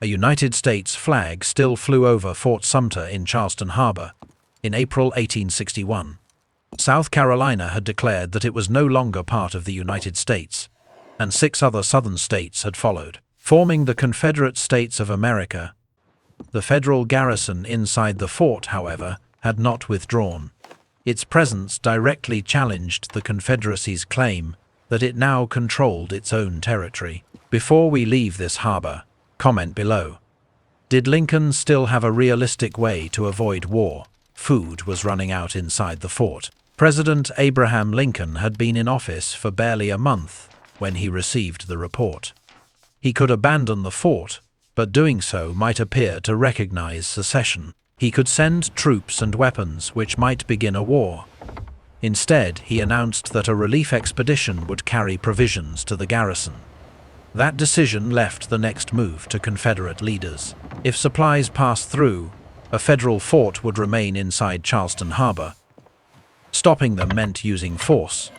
A United States flag still flew over Fort Sumter in Charleston Harbor in April 1861. South Carolina had declared that it was no longer part of the United States, and 6 other southern states had followed, forming the Confederate States of America. The federal garrison inside the fort, however, had not withdrawn. Its presence directly challenged the Confederacy's claim that it now controlled its own territory. Before we leave this harbor, comment below. Did Lincoln still have a realistic way to avoid war? Food was running out inside the fort. President Abraham Lincoln had been in office for barely a month when he received the report. He could abandon the fort, but doing so might appear to recognize secession. He could send troops and weapons which might begin a war. Instead, he announced that a relief expedition would carry provisions to the garrison. That decision left the next move to Confederate leaders. If supplies passed through, a federal fort would remain inside Charleston Harbor. Stopping them meant using force.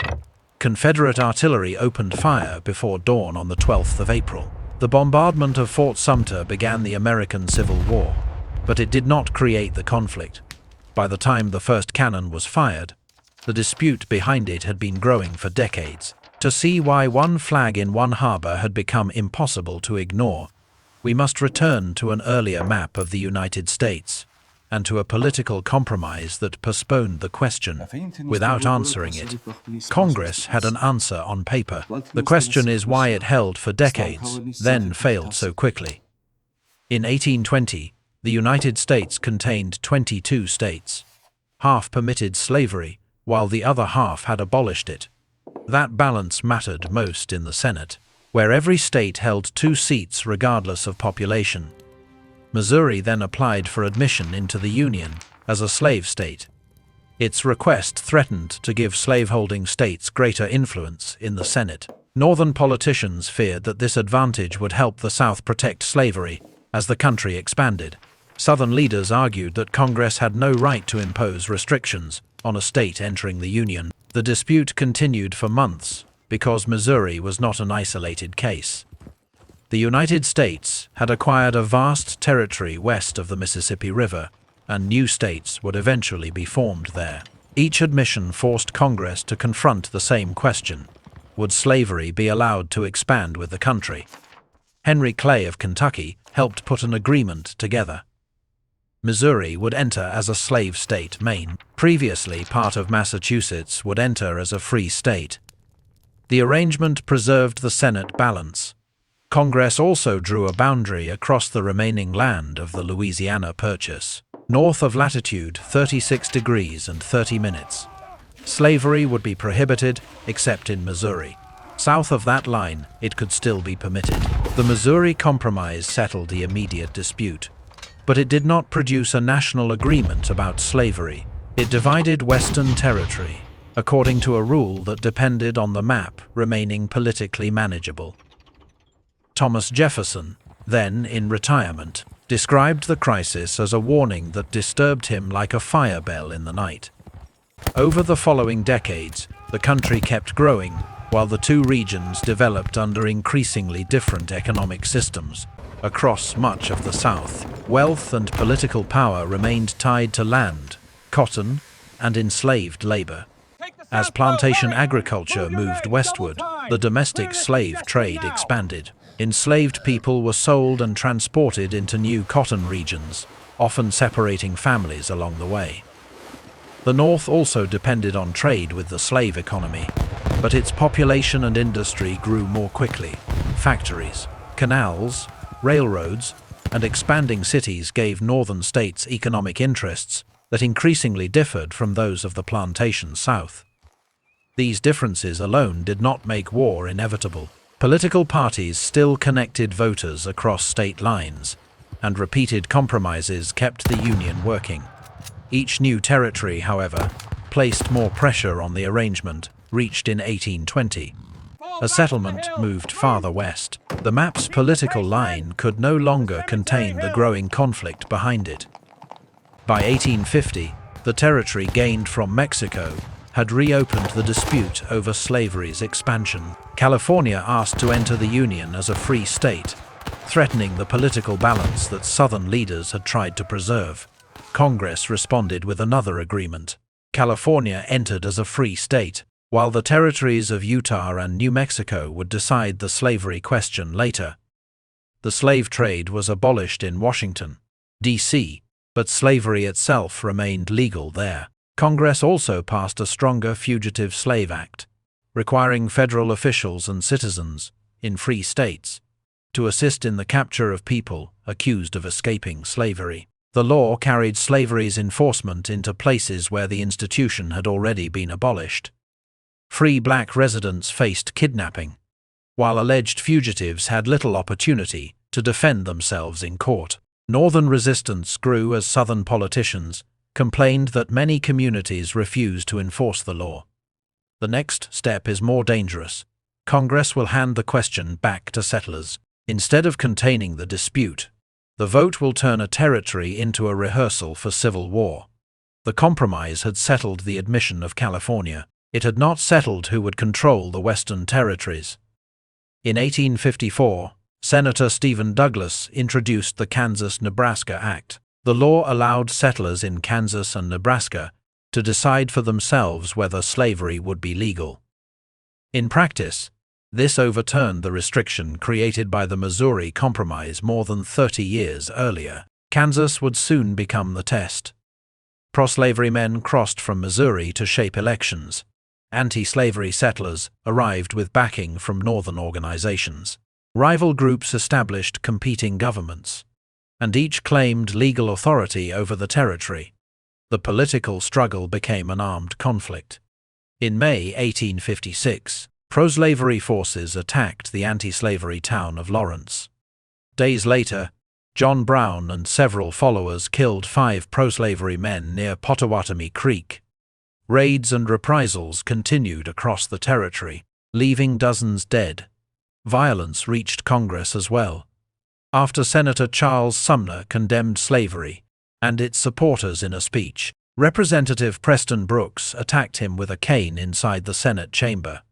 Confederate artillery opened fire before dawn on the 12th of April. The bombardment of Fort Sumter began the American Civil War, but it did not create the conflict. By the time the first cannon was fired, the dispute behind it had been growing for decades. To see why one flag in one harbor had become impossible to ignore, we must return to an earlier map of the United States and to a political compromise that postponed the question without answering it. Congress had an answer on paper. The question is why it held for decades, then failed so quickly. In 1820, the United States contained 22 states. Half permitted slavery, while the other half had abolished it. That balance mattered most in the Senate, where every state held 2 seats regardless of population. Missouri then applied for admission into the Union as a slave state. Its request threatened to give slaveholding states greater influence in the Senate. Northern politicians feared that this advantage would help the South protect slavery as the country expanded. Southern leaders argued that Congress had no right to impose restrictions on a state entering the Union. The dispute continued for months because Missouri was not an isolated case. The United States had acquired a vast territory west of the Mississippi River, and new states would eventually be formed there. Each admission forced Congress to confront the same question: would slavery be allowed to expand with the country? Henry Clay of Kentucky helped put an agreement together. Missouri would enter as a slave state. Maine, previously part of Massachusetts, would enter as a free state. The arrangement preserved the Senate balance. Congress also drew a boundary across the remaining land of the Louisiana Purchase, north of latitude 36 degrees and 30 minutes. Slavery would be prohibited except in Missouri. South of that line, it could still be permitted. The Missouri Compromise settled the immediate dispute, but it did not produce a national agreement about slavery. It divided Western territory, according to a rule that depended on the map remaining politically manageable. Thomas Jefferson, then in retirement, described the crisis as a warning that disturbed him like a fire bell in the night. Over the following decades, the country kept growing, while the 2 regions developed under increasingly different economic systems. Across much of the South, wealth and political power remained tied to land, cotton, and enslaved labor. As plantation agriculture moved westward, the domestic slave trade expanded. Enslaved people were sold and transported into new cotton regions, often separating families along the way. The North also depended on trade with the slave economy, but its population and industry grew more quickly. Factories, canals, railroads, and expanding cities gave northern states economic interests that increasingly differed from those of the plantation South. These differences alone did not make war inevitable. Political parties still connected voters across state lines, and repeated compromises kept the Union working. Each new territory, however, placed more pressure on the arrangement reached in 1820. A settlement moved farther west. The map's political line could no longer contain the growing conflict behind it. By 1850, the territory gained from Mexico had reopened the dispute over slavery's expansion. California asked to enter the Union as a free state, threatening the political balance that Southern leaders had tried to preserve. Congress responded with another agreement. California entered as a free state, while the territories of Utah and New Mexico would decide the slavery question later. The slave trade was abolished in Washington, D.C., but slavery itself remained legal there. Congress also passed a stronger Fugitive Slave Act, requiring federal officials and citizens in free states to assist in the capture of people accused of escaping slavery. The law carried slavery's enforcement into places where the institution had already been abolished. Free black residents faced kidnapping, while alleged fugitives had little opportunity to defend themselves in court. Northern resistance grew as Southern politicians complained that many communities refused to enforce the law. The next step is more dangerous. Congress will hand the question back to settlers. Instead of containing the dispute, the vote will turn a territory into a rehearsal for civil war. The compromise had settled the admission of California. It had not settled who would control the Western territories. In 1854, Senator Stephen Douglas introduced the Kansas-Nebraska Act. The law allowed settlers in Kansas and Nebraska to decide for themselves whether slavery would be legal. In practice, this overturned the restriction created by the Missouri Compromise more than 30 years earlier. Kansas would soon become the test. Pro-slavery men crossed from Missouri to shape elections. Anti-slavery settlers arrived with backing from northern organizations. Rival groups established competing governments, and each claimed legal authority over the territory. The political struggle became an armed conflict. In May 1856, pro-slavery forces attacked the anti-slavery town of Lawrence. Days later, John Brown and several followers killed 5 pro-slavery men near Pottawatomie Creek. Raids and reprisals continued across the territory, leaving dozens dead. Violence reached Congress as well. After Senator Charles Sumner condemned slavery and its supporters in a speech, Representative Preston Brooks attacked him with a cane inside the Senate chamber.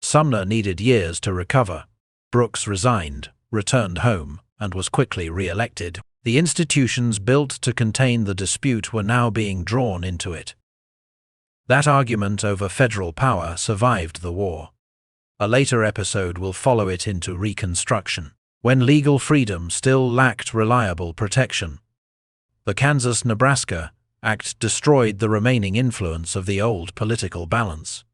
Sumner needed years to recover. Brooks resigned, returned home, and was quickly re-elected. The institutions built to contain the dispute were now being drawn into it. That argument over federal power survived the war. A later episode will follow it into Reconstruction, when legal freedom still lacked reliable protection. The Kansas-Nebraska Act destroyed the remaining influence of the old political balance.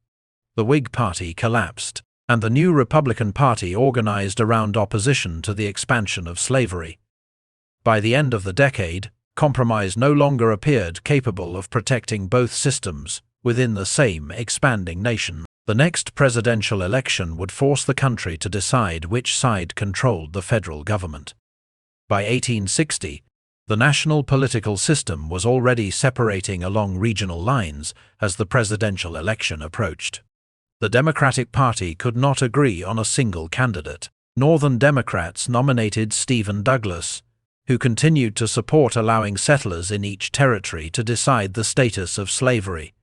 The Whig Party collapsed, and the new Republican Party organized around opposition to the expansion of slavery. By the end of the decade, compromise no longer appeared capable of protecting both systems within the same expanding nation. The next presidential election would force the country to decide which side controlled the federal government. By 1860, the national political system was already separating along regional lines as the presidential election approached. The Democratic Party could not agree on a single candidate. Northern Democrats nominated Stephen Douglas, who continued to support allowing settlers in each territory to decide the status of slavery.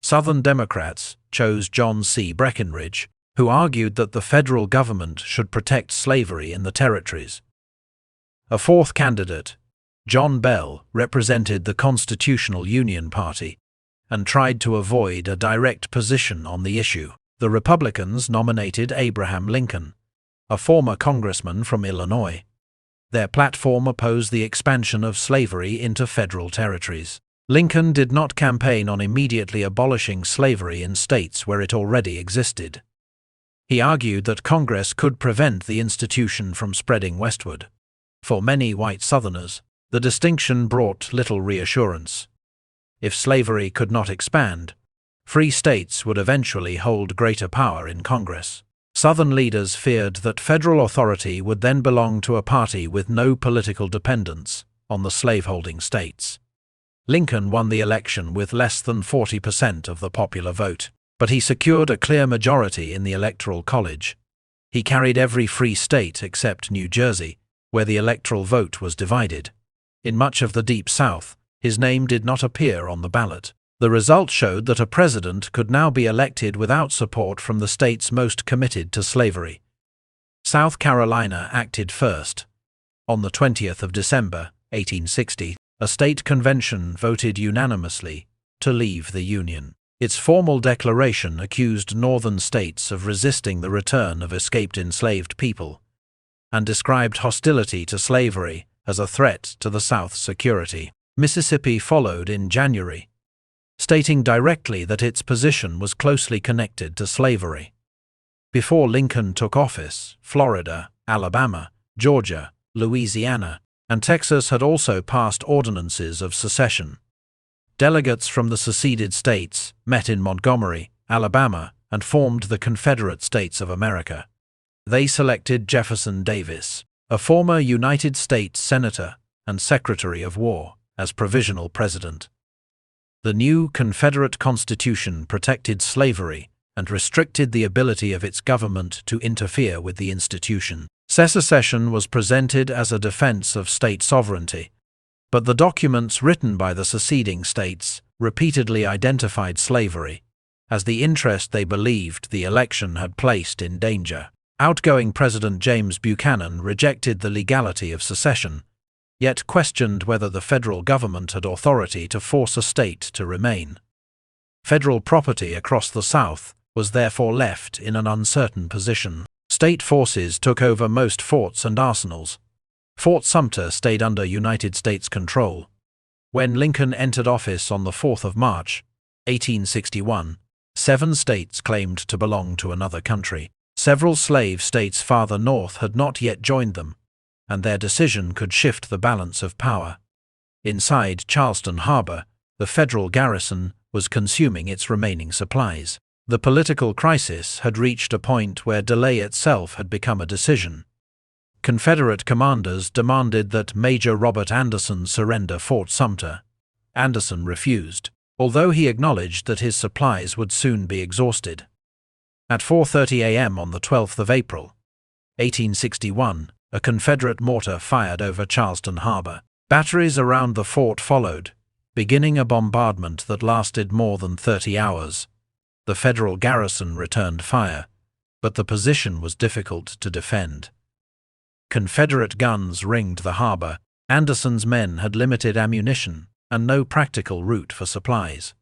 Southern Democrats chose John C. Breckinridge, who argued that the federal government should protect slavery in the territories. A fourth candidate, John Bell, represented the Constitutional Union Party and tried to avoid a direct position on the issue. The Republicans nominated Abraham Lincoln, a former congressman from Illinois. Their platform opposed the expansion of slavery into federal territories. Lincoln did not campaign on immediately abolishing slavery in states where it already existed. He argued that Congress could prevent the institution from spreading westward. For many white Southerners, the distinction brought little reassurance. If slavery could not expand, free states would eventually hold greater power in Congress. Southern leaders feared that federal authority would then belong to a party with no political dependence on the slaveholding states. Lincoln won the election with less than 40% of the popular vote, but he secured a clear majority in the Electoral College. He carried every free state except New Jersey, where the electoral vote was divided. In much of the Deep South, his name did not appear on the ballot. The result showed that a president could now be elected without support from the states most committed to slavery. South Carolina acted first. On the 20th of December, 1860, a state convention voted unanimously to leave the Union. Its formal declaration accused northern states of resisting the return of escaped enslaved people, and described hostility to slavery as a threat to the South's security. Mississippi followed in January, stating directly that its position was closely connected to slavery. Before Lincoln took office, Florida, Alabama, Georgia, Louisiana, and Texas had also passed ordinances of secession. Delegates from the seceded states met in Montgomery, Alabama, and formed the Confederate States of America. They selected Jefferson Davis, a former United States Senator and Secretary of War, as provisional president. The new Confederate Constitution protected slavery and restricted the ability of its government to interfere with the institution. Secession was presented as a defense of state sovereignty, but the documents written by the seceding states repeatedly identified slavery as the interest they believed the election had placed in danger. Outgoing President James Buchanan rejected the legality of secession, yet questioned whether the federal government had authority to force a state to remain. Federal property across the South was therefore left in an uncertain position. State forces took over most forts and arsenals. Fort Sumter stayed under United States control. When Lincoln entered office on the 4th of March, 1861, 7 states claimed to belong to another country. Several slave states farther north had not yet joined them, and their decision could shift the balance of power. Inside Charleston Harbor, the federal garrison was consuming its remaining supplies. The political crisis had reached a point where delay itself had become a decision. Confederate commanders demanded that Major Robert Anderson surrender Fort Sumter. Anderson refused, although he acknowledged that his supplies would soon be exhausted. At 4:30 a.m. on the 12th of April, 1861, a Confederate mortar fired over Charleston Harbor. Batteries around the fort followed, beginning a bombardment that lasted more than 30 hours. The federal garrison returned fire, but the position was difficult to defend. Confederate guns ringed the harbor. Anderson's men had limited ammunition and no practical route for supplies.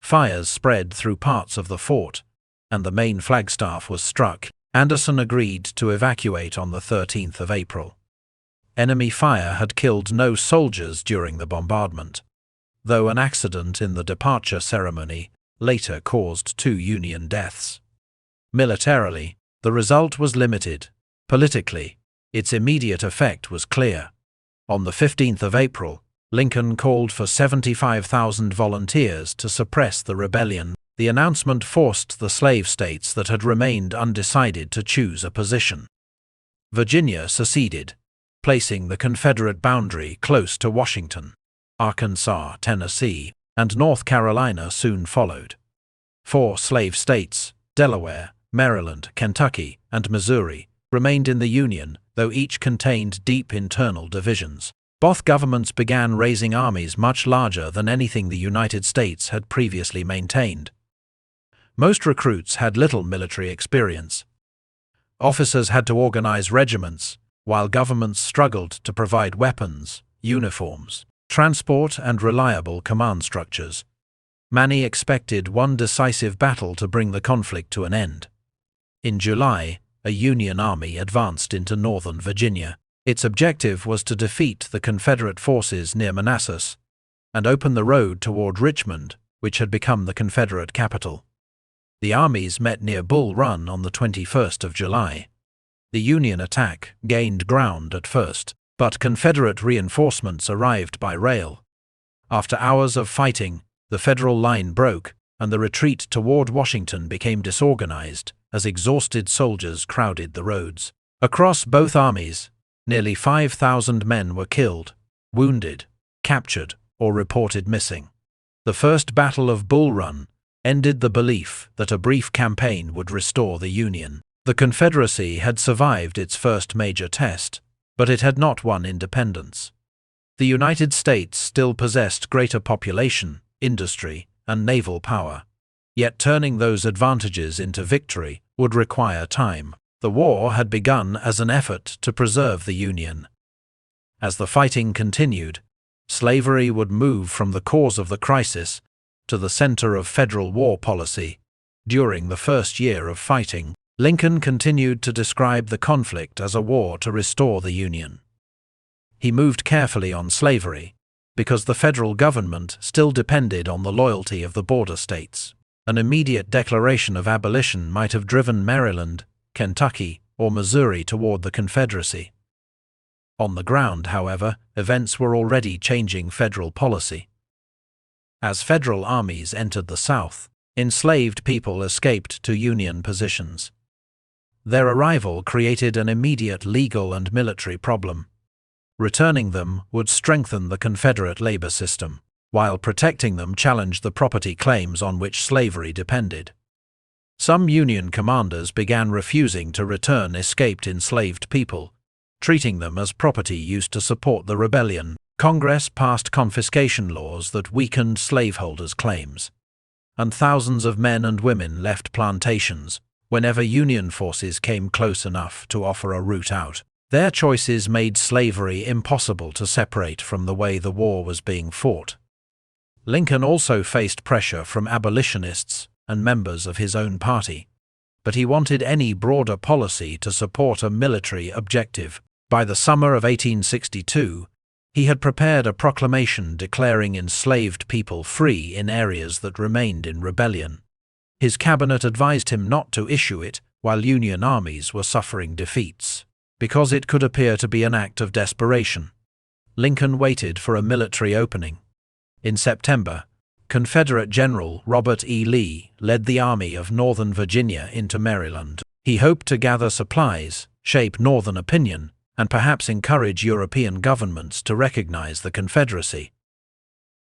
Fires spread through parts of the fort, and the main flagstaff was struck. Anderson agreed to evacuate on the 13th of April. Enemy fire had killed no soldiers during the bombardment, though an accident in the departure ceremony later caused 2 Union deaths. Militarily, the result was limited. Politically, its immediate effect was clear. On the 15th of April, Lincoln called for 75,000 volunteers to suppress the rebellion. The announcement forced the slave states that had remained undecided to choose a position. Virginia seceded, placing the Confederate boundary close to Washington. Arkansas, Tennessee, and North Carolina soon followed. 4 slave states, Delaware, Maryland, Kentucky, and Missouri, remained in the Union, though each contained deep internal divisions. Both governments began raising armies much larger than anything the United States had previously maintained. Most recruits had little military experience. Officers had to organize regiments, while governments struggled to provide weapons, uniforms, transport, and reliable command structures. Many expected one decisive battle to bring the conflict to an end. In July, a Union army advanced into northern Virginia. Its objective was to defeat the Confederate forces near Manassas and open the road toward Richmond, which had become the Confederate capital. The armies met near Bull Run on the 21st of July. The Union attack gained ground at first, but Confederate reinforcements arrived by rail. After hours of fighting, the Federal line broke, and the retreat toward Washington became disorganized as exhausted soldiers crowded the roads. Across both armies, nearly 5,000 men were killed, wounded, captured, or reported missing. The First Battle of Bull Run ended the belief that a brief campaign would restore the Union. The Confederacy had survived its first major test, but it had not won independence. The United States still possessed greater population, industry, and naval power. Yet turning those advantages into victory would require time. The war had begun as an effort to preserve the Union. As the fighting continued, slavery would move from the cause of the crisis to the center of federal war policy. During the first year of fighting, Lincoln continued to describe the conflict as a war to restore the Union. He moved carefully on slavery, because the federal government still depended on the loyalty of the border states. An immediate declaration of abolition might have driven Maryland, Kentucky, or Missouri toward the Confederacy. On the ground, however, events were already changing federal policy. As federal armies entered the South, enslaved people escaped to Union positions. Their arrival created an immediate legal and military problem. Returning them would strengthen the Confederate labor system, while protecting them challenged the property claims on which slavery depended. Some Union commanders began refusing to return escaped enslaved people, treating them as property used to support the rebellion. Congress passed confiscation laws that weakened slaveholders' claims, and thousands of men and women left plantations whenever Union forces came close enough to offer a route out. Their choices made slavery impossible to separate from the way the war was being fought. Lincoln also faced pressure from abolitionists and members of his own party, but he wanted any broader policy to support a military objective. By the summer of 1862, he had prepared a proclamation declaring enslaved people free in areas that remained in rebellion. His cabinet advised him not to issue it while Union armies were suffering defeats, because it could appear to be an act of desperation. Lincoln waited for a military opening. In September, Confederate General Robert E. Lee led the Army of Northern Virginia into Maryland. He hoped to gather supplies, shape Northern opinion, and perhaps encourage European governments to recognize the Confederacy.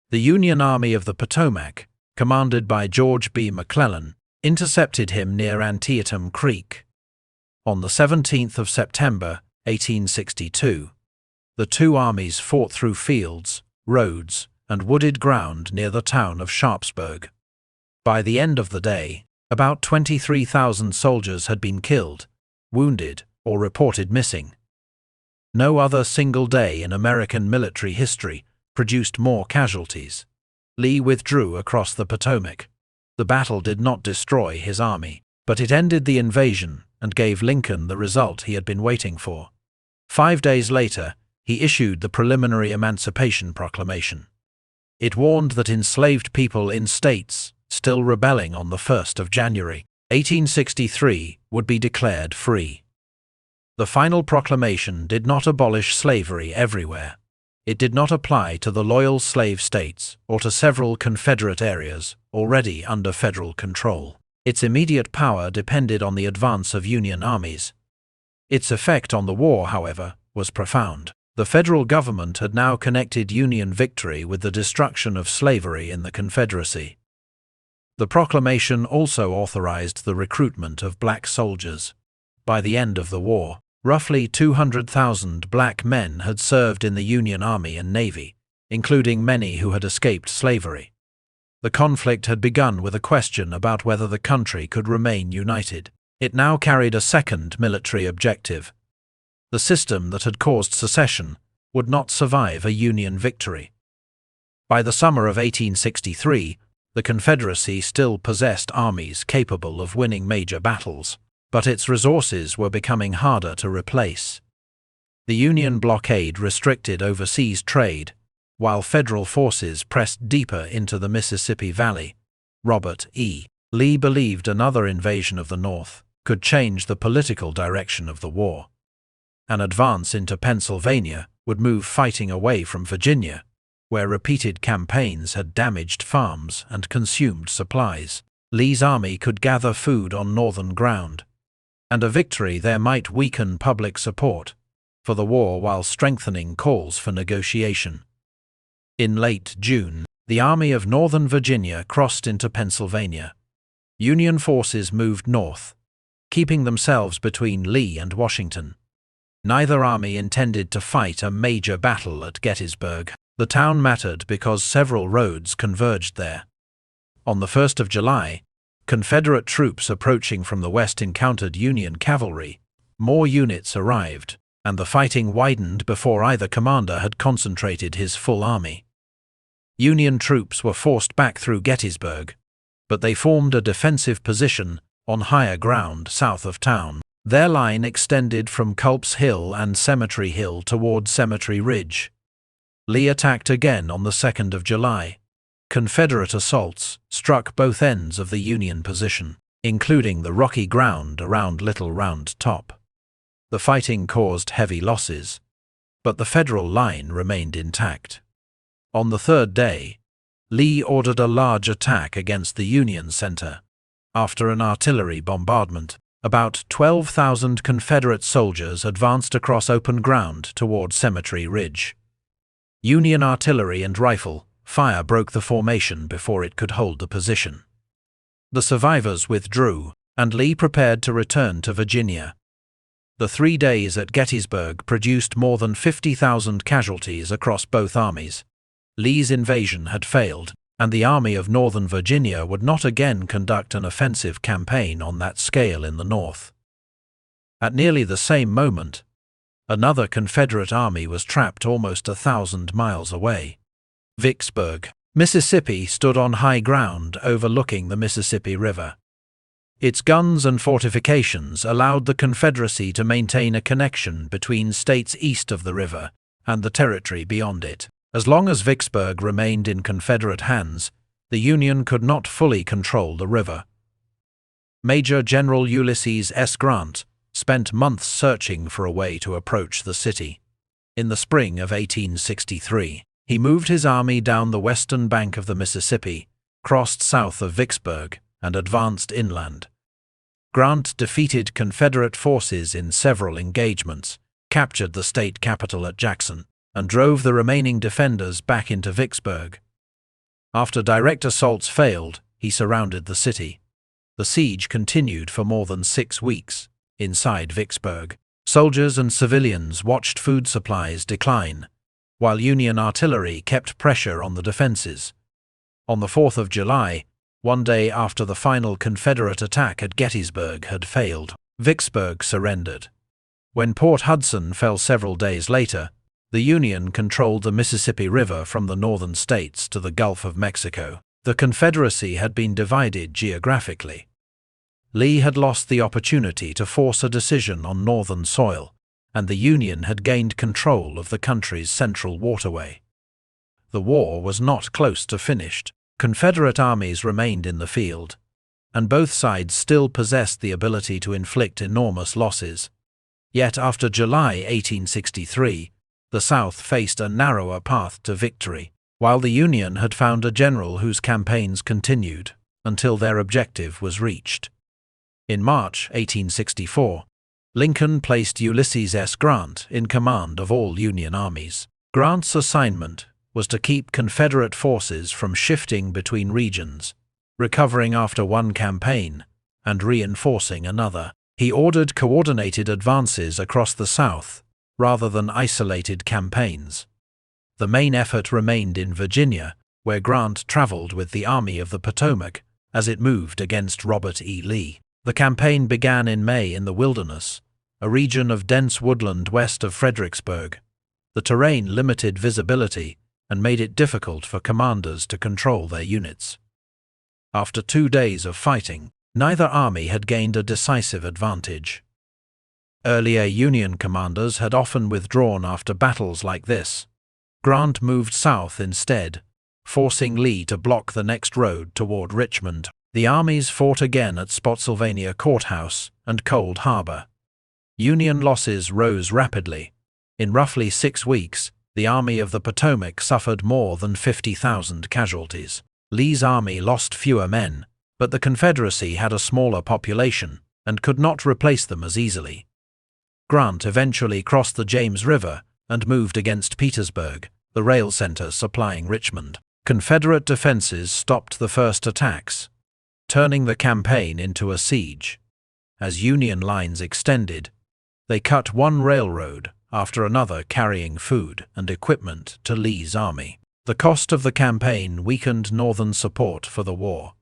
The Union Army of the Potomac, commanded by George B. McClellan, intercepted him near Antietam Creek. On the 17th of September, 1862, the two armies fought through fields, roads, and wooded ground near the town of Sharpsburg. By the end of the day, about 23,000 soldiers had been killed, wounded, or reported missing. No other single day in American military history produced more casualties. Lee withdrew across the Potomac. The battle did not destroy his army, but it ended the invasion and gave Lincoln the result he had been waiting for. 5 days later, he issued the preliminary Emancipation Proclamation. It warned that enslaved people in states still rebelling on the 1st of January, 1863 would be declared free. The final proclamation did not abolish slavery everywhere. It did not apply to the loyal slave states or to several Confederate areas already under federal control. Its immediate power depended on the advance of Union armies. Its effect on the war, however, was profound. The federal government had now connected Union victory with the destruction of slavery in the Confederacy. The proclamation also authorized the recruitment of black soldiers. By the end of the war, roughly 200,000 black men had served in the Union Army and Navy, including many who had escaped slavery. The conflict had begun with a question about whether the country could remain united. It now carried a second military objective. The system that had caused secession would not survive a Union victory. By the summer of 1863, the Confederacy still possessed armies capable of winning major battles, but its resources were becoming harder to replace. The Union blockade restricted overseas trade, while federal forces pressed deeper into the Mississippi Valley. Robert E. Lee believed another invasion of the North could change the political direction of the war. An advance into Pennsylvania would move fighting away from Virginia, where repeated campaigns had damaged farms and consumed supplies. Lee's army could gather food on northern ground, and a victory there might weaken public support for the war while strengthening calls for negotiation. In late June, the Army of Northern Virginia crossed into Pennsylvania. Union forces moved north, keeping themselves between Lee and Washington. Neither army intended to fight a major battle at Gettysburg. The town mattered because several roads converged there. On the 1st of July, Confederate troops approaching from the west encountered Union cavalry More units arrived, and the fighting widened before either commander had concentrated his full army. Union troops were forced back through Gettysburg, but they formed a defensive position on higher ground south of town. Their line extended from Culp's Hill and Cemetery Hill toward Cemetery Ridge. Lee attacked again on the 2nd of July. Confederate assaults struck both ends of the Union position, including the rocky ground around Little Round Top. The fighting caused heavy losses, but the Federal line remained intact. On the third day, Lee ordered a large attack against the Union center. After an artillery bombardment, about 12,000 Confederate soldiers advanced across open ground toward Cemetery Ridge. Union artillery and rifle fire broke the formation before it could hold the position. The survivors withdrew, and Lee prepared to return to Virginia. The 3 days at Gettysburg produced more than 50,000 casualties across both armies. Lee's invasion had failed, and the Army of Northern Virginia would not again conduct an offensive campaign on that scale in the North. At nearly the same moment, another Confederate army was trapped almost 1,000 miles away. Vicksburg, Mississippi stood on high ground overlooking the Mississippi River. Its guns and fortifications allowed the Confederacy to maintain a connection between states east of the river and the territory beyond it. As long as Vicksburg remained in Confederate hands, the Union could not fully control the river. Major General Ulysses S. Grant spent months searching for a way to approach the city. In the spring of 1863, he moved his army down the western bank of the Mississippi, crossed south of Vicksburg, and advanced inland. Grant defeated Confederate forces in several engagements, captured the state capital at Jackson, and drove the remaining defenders back into Vicksburg. After direct assaults failed, he surrounded the city. The siege continued for more than 6 weeks. Inside Vicksburg, soldiers and civilians watched food supplies decline, while Union artillery kept pressure on the defenses. On the 4th of July, 1 day after the final Confederate attack at Gettysburg had failed, Vicksburg surrendered. When Port Hudson fell several days later, the Union controlled the Mississippi River from the northern states to the Gulf of Mexico. The Confederacy had been divided geographically. Lee had lost the opportunity to force a decision on northern soil, and the Union had gained control of the country's central waterway. The war was not close to finished. Confederate armies remained in the field, and both sides still possessed the ability to inflict enormous losses. Yet after July 1863, the South faced a narrower path to victory, while the Union had found a general whose campaigns continued until their objective was reached. In March 1864, Lincoln placed Ulysses S. Grant in command of all Union armies. Grant's assignment was to keep Confederate forces from shifting between regions, recovering after one campaign and reinforcing another. He ordered coordinated advances across the South rather than isolated campaigns. The main effort remained in Virginia, where Grant traveled with the Army of the Potomac as it moved against Robert E. Lee. The campaign began in May in the Wilderness, a region of dense woodland west of Fredericksburg. The terrain limited visibility and made it difficult for commanders to control their units. After 2 days of fighting, neither army had gained a decisive advantage. Earlier Union commanders had often withdrawn after battles like this. Grant moved south instead, forcing Lee to block the next road toward Richmond. The armies fought again at Spotsylvania Court House and Cold Harbor. Union losses rose rapidly. In roughly 6 weeks, the Army of the Potomac suffered more than 50,000 casualties. Lee's army lost fewer men, but the Confederacy had a smaller population and could not replace them as easily. Grant eventually crossed the James River and moved against Petersburg, the rail center supplying Richmond. Confederate defenses stopped the first attacks, turning the campaign into a siege. As Union lines extended, they cut one railroad after another carrying food and equipment to Lee's army. The cost of the campaign weakened Northern support for the war.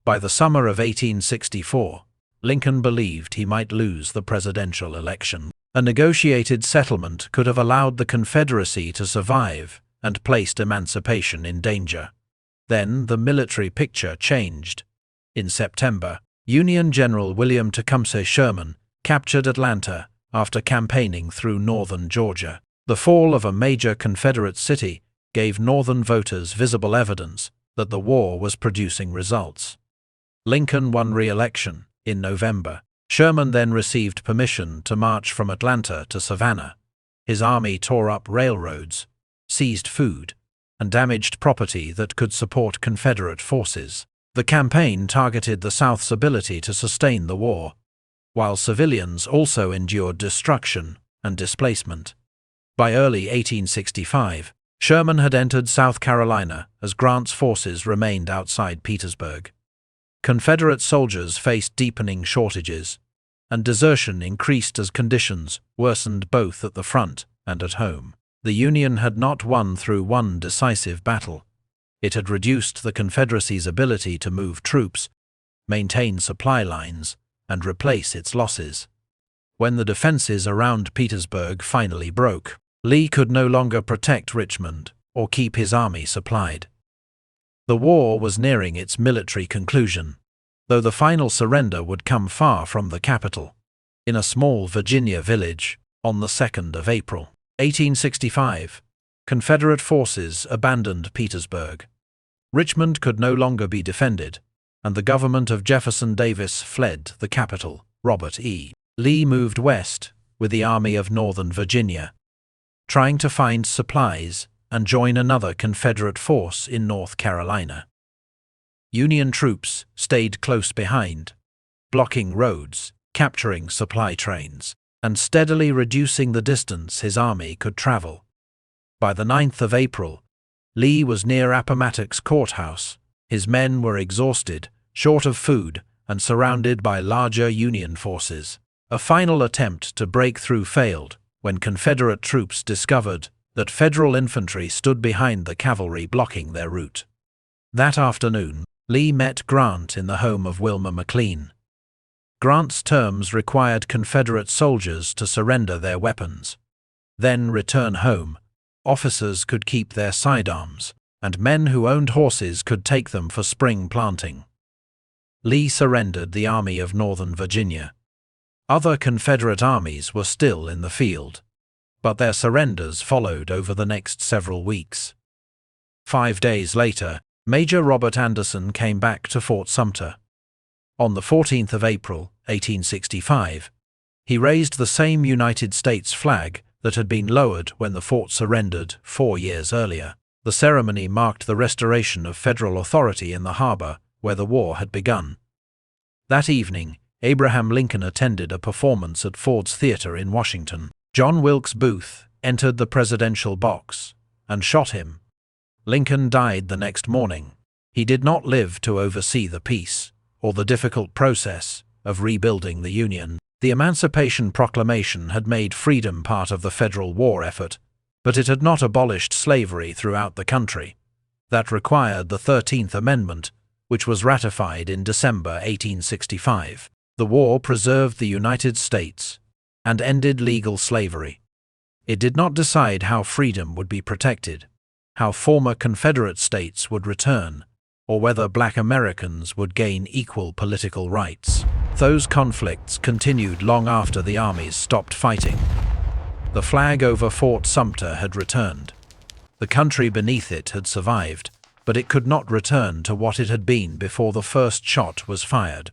By the summer of 1864, Lincoln believed he might lose the presidential election. A negotiated settlement could have allowed the Confederacy to survive and placed emancipation in danger. Then the military picture changed. In September, Union General William Tecumseh Sherman captured Atlanta after campaigning through northern Georgia. The fall of a major Confederate city gave Northern voters visible evidence that the war was producing results. Lincoln won re-election in November. Sherman then received permission to march from Atlanta to Savannah. His army tore up railroads, seized food, and damaged property that could support Confederate forces. The campaign targeted the South's ability to sustain the war, while civilians also endured destruction and displacement. By early 1865, Sherman had entered South Carolina as Grant's forces remained outside Petersburg. Confederate soldiers faced deepening shortages, and desertion increased as conditions worsened both at the front and at home. The Union had not won through one decisive battle. It had reduced the Confederacy's ability to move troops, maintain supply lines, and replace its losses. When the defenses around Petersburg finally broke, Lee could no longer protect Richmond or keep his army supplied. The war was nearing its military conclusion, though the final surrender would come far from the capital. In a small Virginia village, on the 2nd of April, 1865, Confederate forces abandoned Petersburg. Richmond could no longer be defended, and the government of Jefferson Davis fled the capital. Robert E. Lee moved west with the Army of Northern Virginia, trying to find supplies and join another Confederate force in North Carolina. Union troops stayed close behind, blocking roads, capturing supply trains, and steadily reducing the distance his army could travel. By the 9th of April, Lee was near Appomattox Court House. His men were exhausted, short of food, and surrounded by larger Union forces. A final attempt to break through failed when Confederate troops discovered that Federal infantry stood behind the cavalry blocking their route. That afternoon, Lee met Grant in the home of Wilmer McLean. Grant's terms required Confederate soldiers to surrender their weapons, then return home. Officers could keep their sidearms, and men who owned horses could take them for spring planting. Lee surrendered the Army of Northern Virginia. Other Confederate armies were still in the field, but their surrenders followed over the next several weeks. 5 days later, Major Robert Anderson came back to Fort Sumter. On the 14th of April, 1865, he raised the same United States flag that had been lowered when the fort surrendered 4 years earlier. The ceremony marked the restoration of federal authority in the harbor where the war had begun. That evening, Abraham Lincoln attended a performance at Ford's Theater in Washington. John Wilkes Booth entered the presidential box and shot him. Lincoln died the next morning. He did not live to oversee the peace or the difficult process of rebuilding the Union. The Emancipation Proclamation had made freedom part of the federal war effort, but it had not abolished slavery throughout the country. That required the 13th Amendment, which was ratified in December 1865. The war preserved the United States and ended legal slavery. It did not decide how freedom would be protected, how former Confederate states would return, or whether Black Americans would gain equal political rights. Those conflicts continued long after the armies stopped fighting. The flag over Fort Sumter had returned. The country beneath it had survived, but it could not return to what it had been before the first shot was fired.